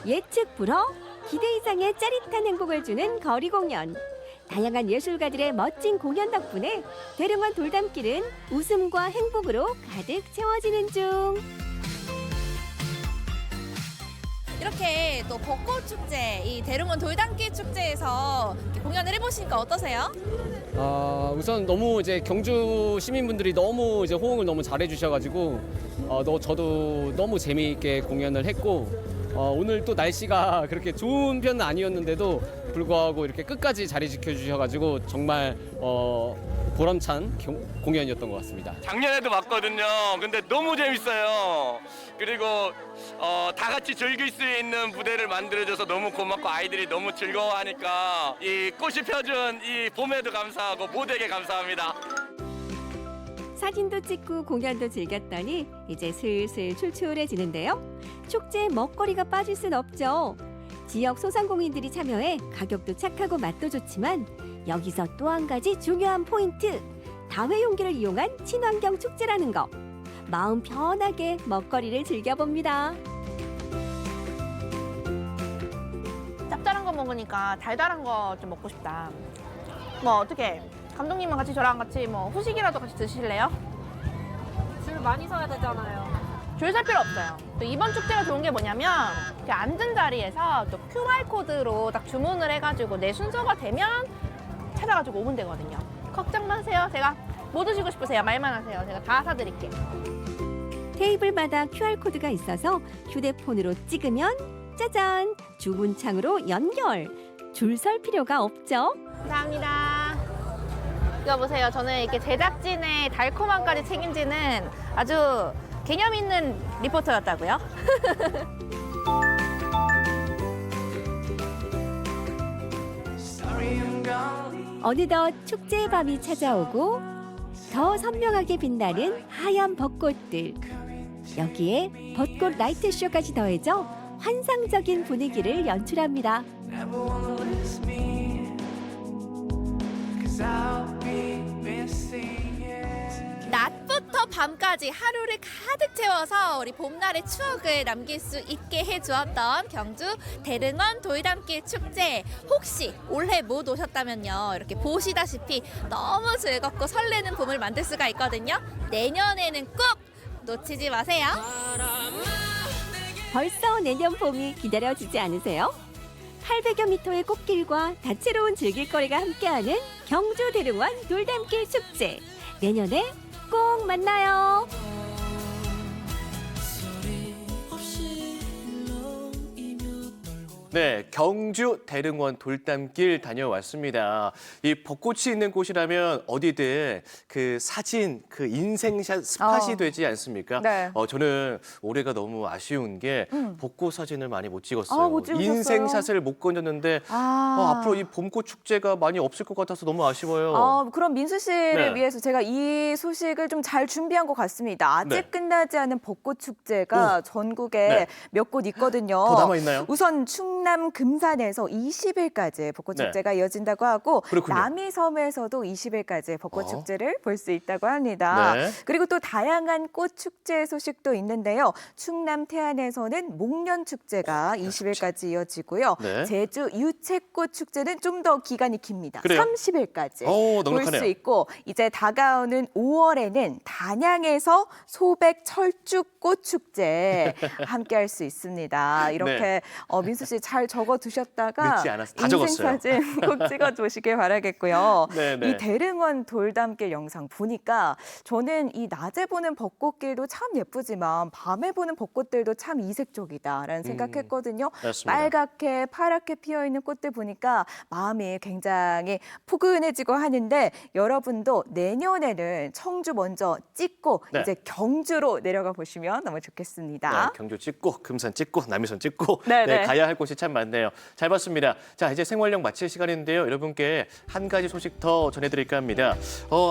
예측 불허, 기대 이상의 짜릿한 행복을 주는 거리 공연. 다양한 예술가들의 멋진 공연 덕분에 대릉원 돌담길은 웃음과 행복으로 가득 채워지는 중. 이렇게 또 벚꽃 축제, 이 대릉원 돌담길 축제에서 이렇게 공연을 해보시니까 어떠세요? 우선 너무 이제 경주 시민분들이 너무 이제 호응을 너무 잘해주셔가지고 저도 너무 재미있게 공연을 했고 오늘 또 날씨가 그렇게 좋은 편은 아니었는데도 불구하고 이렇게 끝까지 자리 지켜주셔가지고 정말 보람찬 공연이었던 것 같습니다. 작년에도 봤거든요. 근데 너무 재밌어요. 그리고 다 같이 즐길 수 있는 무대를 만들어줘서 너무 고맙고 아이들이 너무 즐거워하니까 이 꽃이 펴준 이 봄에도 감사하고 모두에게 감사합니다. 사진도 찍고 공연도 즐겼더니 이제 슬슬 출출해지는데요. 축제에 먹거리가 빠질 순 없죠. 지역 소상공인들이 참여해 가격도 착하고 맛도 좋지만 여기서 또 한 가지 중요한 포인트. 다회용기를 이용한 친환경 축제라는 거. 마음 편하게 먹거리를 즐겨봅니다. 짭짤한 거 먹으니까 달달한 거 좀 먹고 싶다. 뭐 어떻게 감독님은 같이 저랑 같이 뭐 후식이라도 같이 드실래요? 줄 많이 서야 되잖아요. 줄 설 필요 없어요. 또 이번 축제가 좋은 게 뭐냐면 이렇게 앉은 자리에서 또 QR코드로 딱 주문을 해가지고 내 순서가 되면 찾아가지고 오면 되거든요. 걱정 마세요. 제가 뭐 드시고 싶으세요? 말만 하세요. 제가 다 사드릴게요. 테이블마다 QR코드가 있어서 휴대폰으로 찍으면 짜잔! 주문창으로 연결! 줄 설 필요가 없죠? 감사합니다. 이거 보세요. 저는 이렇게 제작진의 달콤함까지 책임지는 아주 개념 있는 리포터였다고요? 어느덧 축제의 밤이 찾아오고 더 선명하게 빛나는 하얀 벚꽃들. 여기에 벚꽃 라이트쇼까지 더해져 환상적인 분위기를 연출합니다. 낮부터 밤까지 하루를 가득 채워서 우리 봄날의 추억을 남길 수 있게 해주었던 경주 대릉원 돌담길 축제. 혹시 올해 못 오셨다면요, 이렇게 보시다시피 너무 즐겁고 설레는 봄을 만들 수가 있거든요. 내년에는 꼭 놓치지 마세요. 벌써 내년 봄이 기다려지지 않으세요? 800여 미터의 꽃길과 다채로운 즐길거리가 함께하는 경주 대릉원 돌담길 축제. 내년에 꼭 만나요. 네, 경주 대릉원 돌담길 다녀왔습니다. 이 벚꽃이 있는 곳이라면 어디든 그 사진, 그 인생샷 스팟이 되지 않습니까? 네. 저는 올해가 너무 아쉬운 게 벚꽃 사진을 많이 못 찍었어요. 못 찍으셨어요? 인생샷을 못 건졌는데 앞으로 이 봄꽃 축제가 많이 없을 것 같아서 너무 아쉬워요. 그럼 민수 씨를 네. 위해서 제가 이 소식을 좀 잘 준비한 것 같습니다. 아직 네. 끝나지 않은 벚꽃 축제가 전국에 네. 몇 곳 있거든요. 더 남아있나요? 우선 충남 금산에서 20일까지 벚꽃 네. 축제가 이어진다고 하고 그렇군요. 남이섬에서도 20일까지 벚꽃 축제를 볼 수 있다고 합니다. 네. 그리고 또 다양한 꽃 축제 소식도 있는데요. 충남 태안에서는 목련 축제가 20일까지 이어지고요. 네. 제주 유채꽃 축제는 좀 더 기간이 깁니다. 그래요? 30일까지 볼 넉넉하네요. 수 있고 이제 다가오는 5월에는 단양에서 소백 철쭉꽃 축제 함께할 수 있습니다. 이렇게 네. 민수 씨 잘 적어 두셨다가 늦지 않았어요. 다 인생 적었어요. 사진 꼭 찍어 주시길 바라겠고요. 네, 네. 이 대릉원 돌담길 영상 보니까 저는 이 낮에 보는 벚꽃길도 참 예쁘지만 밤에 보는 벚꽃들도 참 이색적이다라는 생각했거든요. 맞습니다. 빨갛게 파랗게 피어 있는 꽃들 보니까 마음이 굉장히 포근해지고 하는데 여러분도 내년에는 청주 먼저 찍고 네. 이제 경주로 내려가 보시면 너무 좋겠습니다. 네, 경주 찍고 금산 찍고 남이섬 찍고 네, 네, 네. 가야 할 곳이 참 많네요. 잘 봤습니다. 자, 이제 생활력 마칠 시간인데요. 여러분께 한 가지 소식 더 전해드릴까 합니다.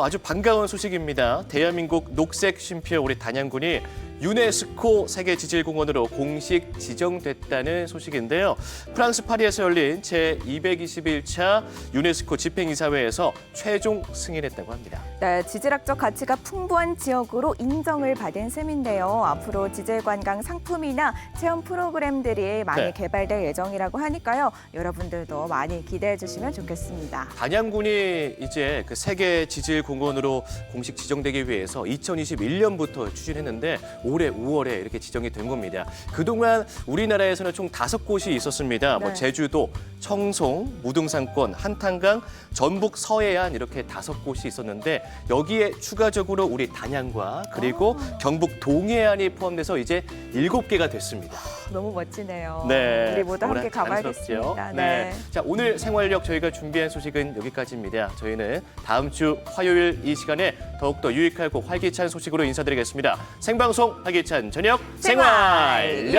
아주 반가운 소식입니다. 대한민국 녹색 쉼표 우리 단양군이 유네스코 세계지질공원으로 공식 지정됐다는 소식인데요. 프랑스 파리에서 열린 제221차 유네스코 집행이사회에서 최종 승인했다고 합니다. 네, 지질학적 가치가 풍부한 지역으로 인정을 받은 셈인데요. 앞으로 지질관광 상품이나 체험 프로그램들이 많이 네. 개발될 예정이라고 하니까요. 여러분들도 많이 기대해 주시면 좋겠습니다. 단양군이 이제 그 세계지질공원으로 공식 지정되기 위해서 2021년부터 추진했는데 올해 5월에 이렇게 지정이 된 겁니다. 그동안 우리나라에서는 총 5곳이 있었습니다. 네. 뭐 제주도, 청송, 무등산권, 한탄강, 전북 서해안 이렇게 5곳이 있었는데 여기에 추가적으로 우리 단양과 그리고 경북 동해안이 포함돼서 이제 7개가 됐습니다. 너무 멋지네요. 네, 우리 모두 함께 너무나 자랑스럽죠. 가봐야겠습니다. 네. 자, 오늘 생활력 저희가 준비한 소식은 여기까지입니다. 저희는 다음 주 화요일 이 시간에 더욱더 유익하고 활기찬 소식으로 인사드리겠습니다. 생방송 활기찬 저녁 생활력!